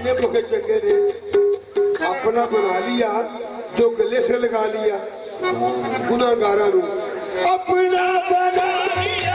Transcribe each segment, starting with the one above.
जिन्हें भुखे चंगे ने अपना बना लिया, जो गले से लगा लिया गुनाहगारां नूं अपना बना लिया।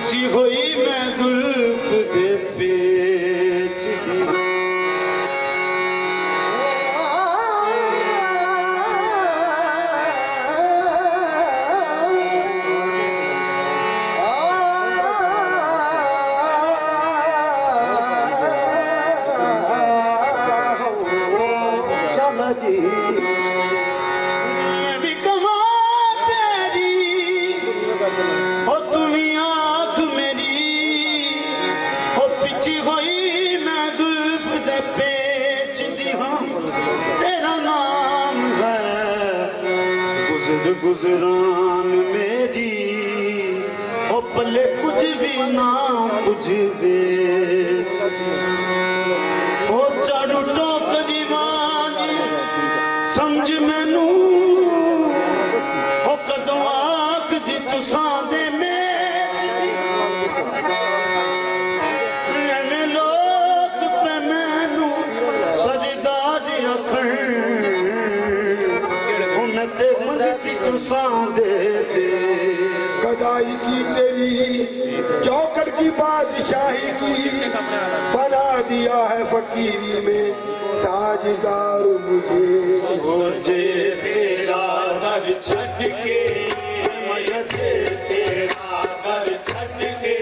पिछी हुई मैं जुल्फ दे पेच दी मैं भी कमा तेरी हो तुम्ही आँख मेरी हो पिछी हुई मैं जुल्फ दे पेच दी हूँ तेरा नाम है गुजर गुजरान मेरी हो पले कुछ भी ना कुछ बेच हो चारू टोक दीवानी समझ मैनू हो कदों आख दी तुसां दे मैंने लोग पे मैनू सजदा दी अखण मैं ते मंगती तुसां दे गदाई की तेरी चौकट की बादशाही की बना दिया है फकीरी में ताजदार मुझे तेरा घर छट के मुझे तेरा घर छट के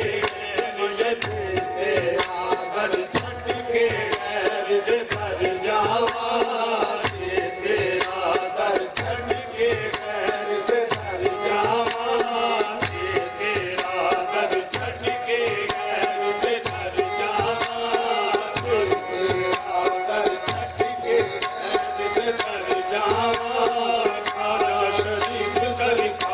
मुझे तेरा घर छट के घर जावा तेरा घर छट के घर जावा तेरा घर छट के घर जावा तेरा घर छट के घर जावा खाजा शरीफ सरकार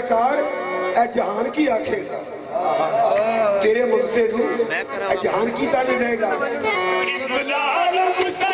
ਸਰਕਾਰ ਇਹ ਜਹਾਨ ਕੀ ਆਖੇਗਾ ਤੇਰੇ ਮੰਗਤੇ ਨੂੰ ਇਹ ਜਹਾਨ ਕੀ ਤਾਨੇ ਦੇਗਾ इब्लाल